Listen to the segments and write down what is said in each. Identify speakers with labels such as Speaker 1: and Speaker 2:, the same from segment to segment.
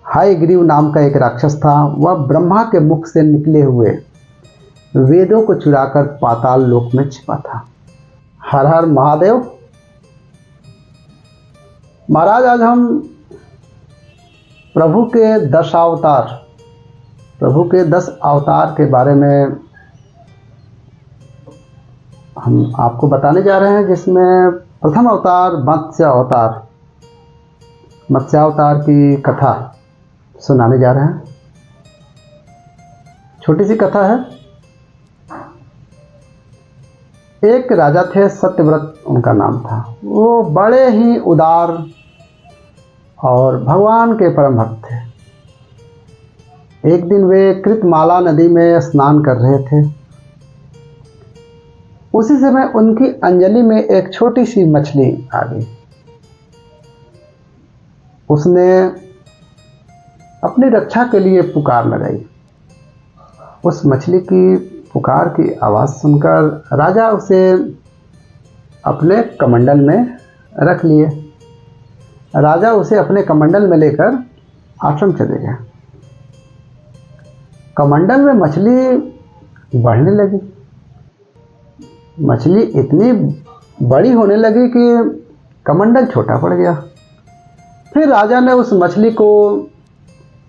Speaker 1: हयग्रीव नाम का एक राक्षस था। वह ब्रह्मा के मुख से निकले हुए वेदों को चुराकर पाताल लोक में छिपा था। हर हर महादेव। महाराज, आज हम प्रभु के 10 अवतार के बारे में हम आपको बताने जा रहे हैं, जिसमें प्रथम अवतार मत्स्यावतार की कथा सुनाने जा रहे हैं। छोटी सी कथा है। एक राजा थे, सत्यव्रत उनका नाम था। वो बड़े ही उदार और भगवान के परम भक्त थे। एक दिन वे कृतमाला नदी में स्नान कर रहे थे। उसी समय उनकी अंजलि में एक छोटी सी मछली आ गई। उसने अपनी रक्षा के लिए पुकार लगाई। उस मछली की पुकार की आवाज़ सुनकर राजा उसे अपने कमंडल में रख लिए। राजा उसे अपने कमंडल में लेकर आश्रम चले गए। कमंडल में मछली बढ़ने लगी। मछली इतनी बड़ी होने लगी कि कमंडल छोटा पड़ गया। फिर राजा ने उस मछली को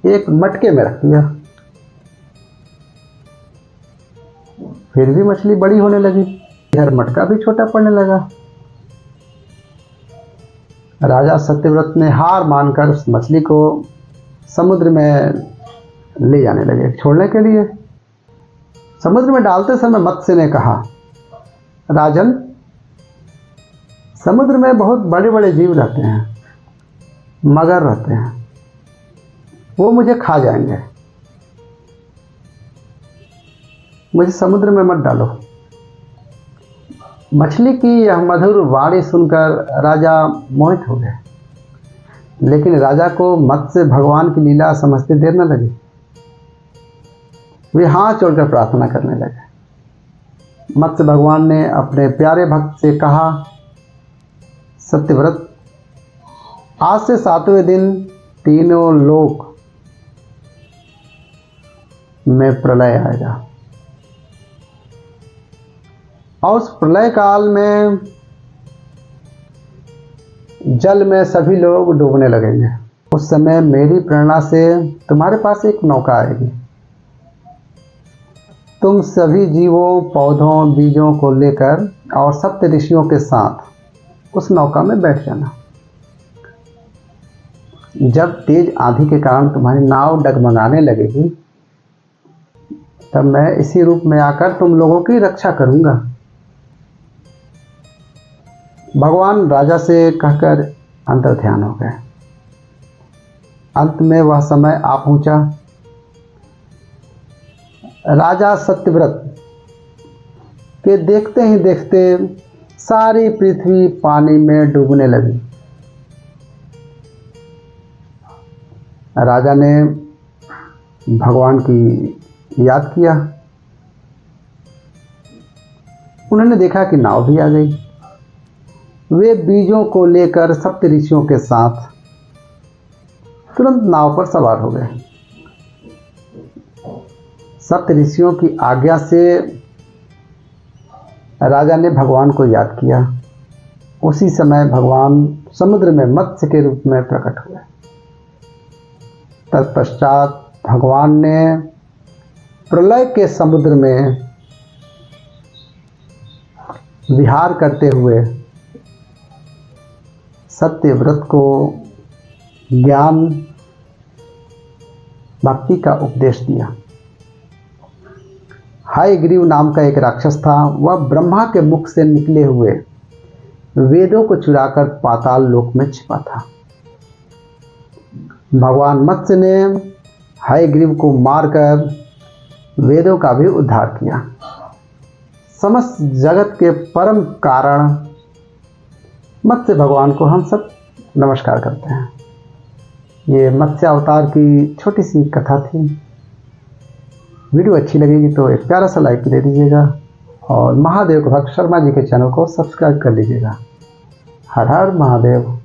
Speaker 1: एक मटके में रख दिया। फिर भी मछली बड़ी होने लगी। हर मटका भी छोटा पड़ने लगा। राजा सत्यव्रत ने हार मानकर उस मछली को समुद्र में ले जाने लगे, छोड़ने के लिए। समुद्र में डालते समय मत्स्य ने कहा, राजन, समुद्र में बहुत बड़े बड़े जीव रहते हैं, मगर रहते हैं, वो मुझे खा जाएंगे। मुझे समुद्र में मत डालो। मछली की यह मधुर वाणी सुनकर राजा मोहित हो गए। लेकिन राजा को मत्स्य भगवान की लीला समझते देर न लगी। वे हाथ जोड़कर प्रार्थना करने लगे। मत्स्य भगवान ने अपने प्यारे भक्त से कहा, सत्यव्रत, आज से 7वें दिन तीनों लोक में प्रलय आएगा और उस प्रलय काल में जल में सभी लोग डूबने लगेंगे। उस समय मेरी प्रेरणा से तुम्हारे पास एक नौका आएगी। तुम सभी जीवों, पौधों, बीजों को लेकर और सप्त ऋषियों के साथ उस नौका में बैठ जाना। जब तेज आंधी के कारण तुम्हारी नाव डगमगाने लगेगी, तब मैं इसी रूप में आकर तुम लोगों की रक्षा करूंगा। भगवान राजा से कहकर अंतर्ध्यान हो गए। अंत में वह समय आ पहुंचा। राजा सत्यव्रत के देखते ही देखते सारी पृथ्वी पानी में डूबने लगी। राजा ने भगवान की याद किया। उन्होंने देखा कि नाव भी आ गई। वे बीजों को लेकर सप्त ऋषियों के साथ तुरंत नाव पर सवार हो गए। सप्त ऋषियों की आज्ञा से राजा ने भगवान को याद किया। उसी समय भगवान समुद्र में मत्स्य के रूप में प्रकट हुए। तत्पश्चात भगवान ने प्रलय के समुद्र में विहार करते हुए सत्यव्रत को ज्ञान भक्ति का उपदेश दिया। हयग्रीव नाम का एक राक्षस था। वह ब्रह्मा के मुख से निकले हुए वेदों को चुराकर पाताल लोक में छिपा था। भगवान मत्स्य ने हयग्रीव को मारकर वेदों का भी उद्धार किया। समस्त जगत के परम कारण मत्स्य भगवान को हम सब नमस्कार करते हैं। ये मत्स्य अवतार की छोटी सी कथा थी। वीडियो अच्छी लगेगी तो एक प्यारा सा लाइक दे दीजिएगा और महादेव भक्त शर्मा जी के चैनल को सब्सक्राइब कर लीजिएगा। हर हर महादेव।